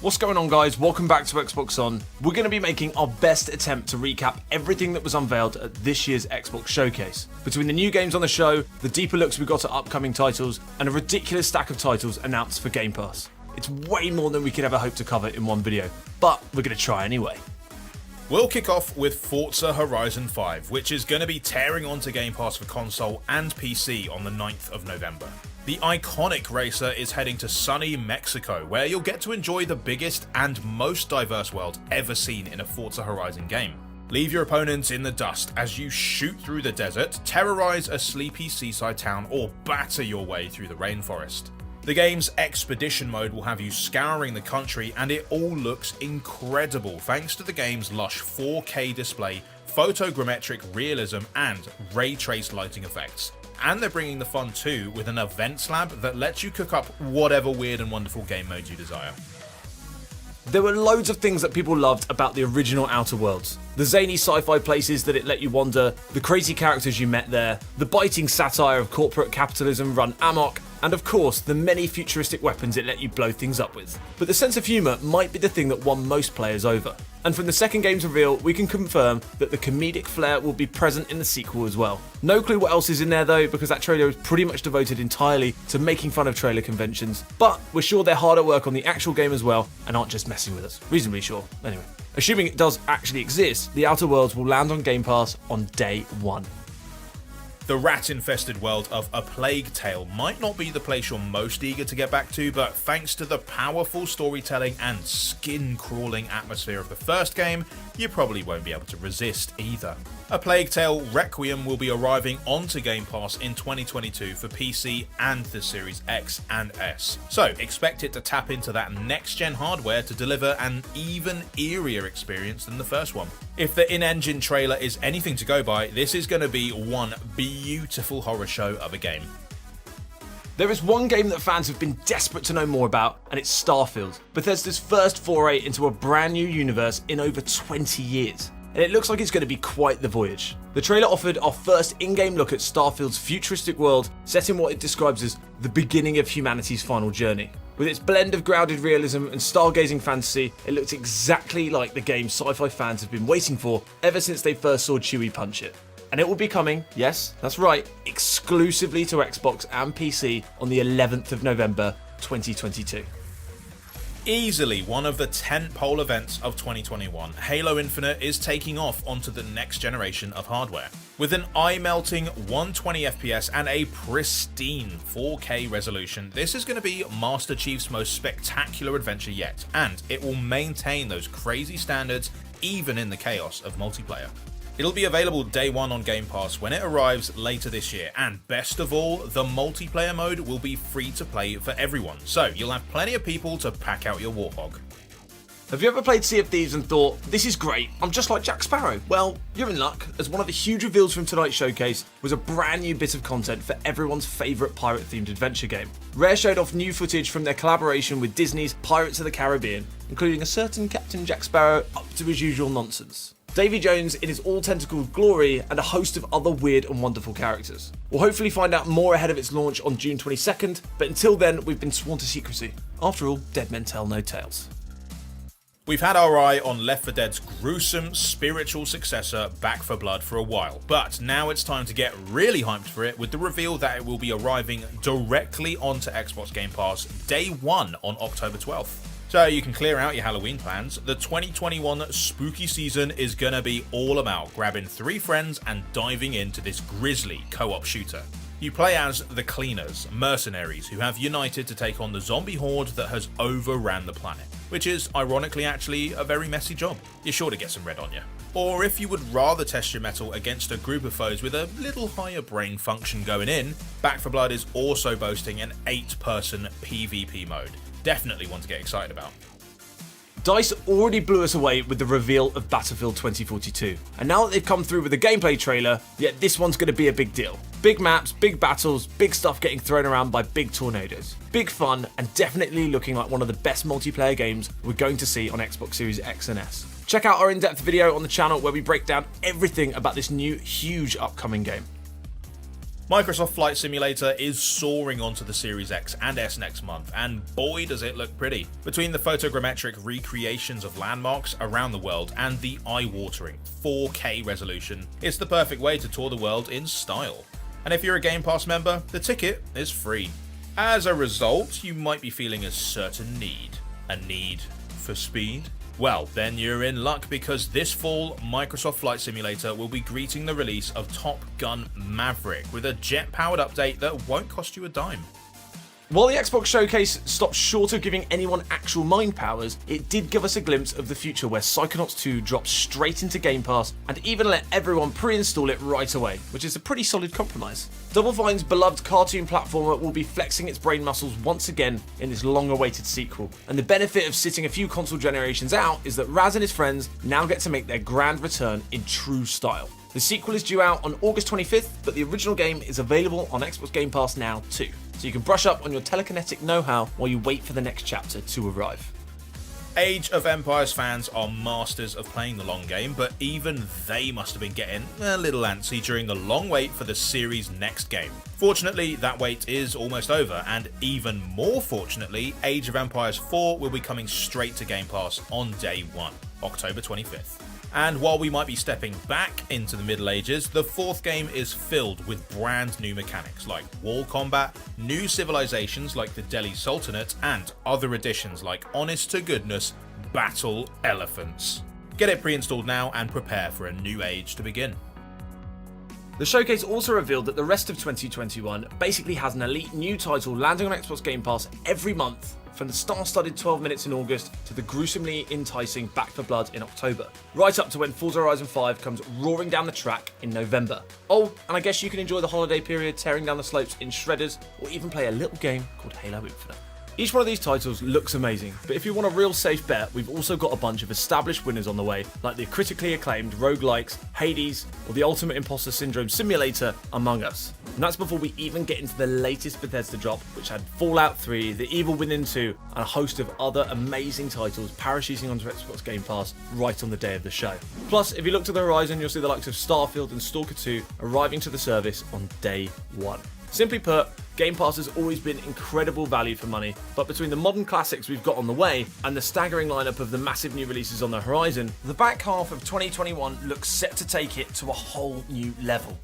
What's going on, guys? Welcome back to Xbox On. We're going to be making our best attempt to recap everything that was unveiled at this year's Xbox Showcase. Between the new games on the show, the deeper looks we got at upcoming titles, and a ridiculous stack of titles announced for Game Pass. It's way more than we could ever hope to cover in one video, but we're going to try anyway. We'll kick off with Forza Horizon 5, which is going to be tearing onto Game Pass for console and PC on the 9th of November. The iconic racer is heading to sunny Mexico, where you'll get to enjoy the biggest and most diverse world ever seen in a Forza Horizon game. Leave your opponents in the dust as you shoot through the desert, terrorize a sleepy seaside town, or batter your way through the rainforest. The game's Expedition mode will have you scouring the country, and it all looks incredible thanks to the game's lush 4K display, photogrammetric realism, and ray-traced lighting effects. And they're bringing the fun too with an events lab that lets you cook up whatever weird and wonderful game modes you desire. There were loads of things that people loved about the original Outer Worlds. The zany sci-fi places that it let you wander, the crazy characters you met there, the biting satire of corporate capitalism run amok, and of course the many futuristic weapons it let you blow things up with. But the sense of humour might be the thing that won most players over. And from the second game's reveal, we can confirm that the comedic flair will be present in the sequel as well. No clue what else is in there though, because that trailer is pretty much devoted entirely to making fun of trailer conventions, but we're sure they're hard at work on the actual game as well, and aren't just messing with us. Reasonably sure, anyway. Assuming it does actually exist, the Outer Worlds will land on Game Pass on day one. The rat-infested world of A Plague Tale might not be the place you're most eager to get back to, but thanks to the powerful storytelling and skin-crawling atmosphere of the first game, you probably won't be able to resist either. A Plague Tale Requiem will be arriving onto Game Pass in 2022 for PC and the Series X and S, so expect it to tap into that next-gen hardware to deliver an even eerier experience than the first one. If the in-engine trailer is anything to go by, this is going to be one beautiful horror show of a game. There is one game that fans have been desperate to know more about, and it's Starfield, Bethesda's first foray into a brand new universe in over 20 years. And it looks like it's going to be quite the voyage. The trailer offered our first in-game look at Starfield's futuristic world, set in what it describes as the beginning of humanity's final journey. With its blend of grounded realism and stargazing fantasy, it looks exactly like the game sci-fi fans have been waiting for ever since they first saw Chewie punch it. And it will be coming, yes, that's right, exclusively to Xbox and PC on the 11th of November 2022. Easily one of the tentpole events of 2021, Halo Infinite is taking off onto the next generation of hardware. With an eye-melting 120 FPS and a pristine 4K resolution, this is going to be Master Chief's most spectacular adventure yet, and it will maintain those crazy standards even in the chaos of multiplayer. It'll be available day one on Game Pass when it arrives later this year, and best of all, the multiplayer mode will be free to play for everyone, so you'll have plenty of people to pack out your Warthog. Have you ever played Sea of Thieves and thought, this is great, I'm just like Jack Sparrow? Well, you're in luck, as one of the huge reveals from tonight's showcase was a brand new bit of content for everyone's favourite pirate-themed adventure game. Rare showed off new footage from their collaboration with Disney's Pirates of the Caribbean, including a certain Captain Jack Sparrow up to his usual nonsense, Davy Jones in his all-tentacled glory, and a host of other weird and wonderful characters. We'll hopefully find out more ahead of its launch on June 22nd, but until then, we've been sworn to secrecy. After all, dead men tell no tales. We've had our eye on Left 4 Dead's gruesome spiritual successor, Back 4 Blood, for a while, but now it's time to get really hyped for it with the reveal that it will be arriving directly onto Xbox Game Pass day one on October 12th. So you can clear out your Halloween plans. The 2021 spooky season is gonna be all about grabbing 3 friends and diving into this grisly co-op shooter. You play as the Cleaners, mercenaries who have united to take on the zombie horde that has overran the planet, which is ironically actually a very messy job. You're sure to get some red on you. Or if you would rather test your mettle against a group of foes with a little higher brain function going in, Back 4 Blood is also boasting an 8-person PvP mode. Definitely one to get excited about. DICE already blew us away with the reveal of Battlefield 2042, and now that they've come through with a gameplay trailer, yet this one's going to be a big deal. Big maps, big battles, big stuff getting thrown around by big tornadoes. Big fun, and definitely looking like one of the best multiplayer games we're going to see on Xbox Series X and S. Check out our in-depth video on the channel where we break down everything about this new, huge upcoming game. Microsoft Flight Simulator is soaring onto the Series X and S next month, and boy does it look pretty. Between the photogrammetric recreations of landmarks around the world and the eye-watering 4K resolution, it's the perfect way to tour the world in style. And if you're a Game Pass member, the ticket is free. As a result, you might be feeling a certain need. A need for speed? Well, then you're in luck, because this fall, Microsoft Flight Simulator will be greeting the release of Top Gun Maverick with a jet-powered update that won't cost you a dime. While the Xbox showcase stopped short of giving anyone actual mind powers, it did give us a glimpse of the future where Psychonauts 2 drops straight into Game Pass and even let everyone pre-install it right away, which is a pretty solid compromise. Double Fine's beloved cartoon platformer will be flexing its brain muscles once again in this long-awaited sequel, and the benefit of sitting a few console generations out is that Raz and his friends now get to make their grand return in true style. The sequel is due out on August 25th, but the original game is available on Xbox Game Pass now too, so you can brush up on your telekinetic know-how while you wait for the next chapter to arrive. Age of Empires fans are masters of playing the long game, but even they must have been getting a little antsy during the long wait for the series' next game. Fortunately, that wait is almost over, and even more fortunately, Age of Empires 4 will be coming straight to Game Pass on day 1, October 25th. And while we might be stepping back into the Middle Ages, the fourth game is filled with brand new mechanics like wall combat, new civilizations like the Delhi Sultanate, and other additions like honest-to-goodness battle elephants. Get it pre-installed now and prepare for a new age to begin. The showcase also revealed that the rest of 2021 basically has an elite new title landing on Xbox Game Pass every month, from the star-studded 12 minutes in August to the gruesomely enticing Back 4 Blood in October, right up to when Forza Horizon 5 comes roaring down the track in November. Oh, and I guess you can enjoy the holiday period tearing down the slopes in shredders, or even play a little game called Halo Infinite. Each one of these titles looks amazing, but if you want a real safe bet, we've also got a bunch of established winners on the way, like the critically acclaimed roguelikes, Hades, or the Ultimate Imposter Syndrome Simulator, among us. And that's before we even get into the latest Bethesda drop, which had Fallout 3, The Evil Within 2, and a host of other amazing titles parachuting onto Xbox Game Pass right on the day of the show. Plus, if you look to the horizon, you'll see the likes of Starfield and Stalker 2 arriving to the service on day 1. Simply put, Game Pass has always been incredible value for money, but between the modern classics we've got on the way and the staggering lineup of the massive new releases on the horizon, the back half of 2021 looks set to take it to a whole new level.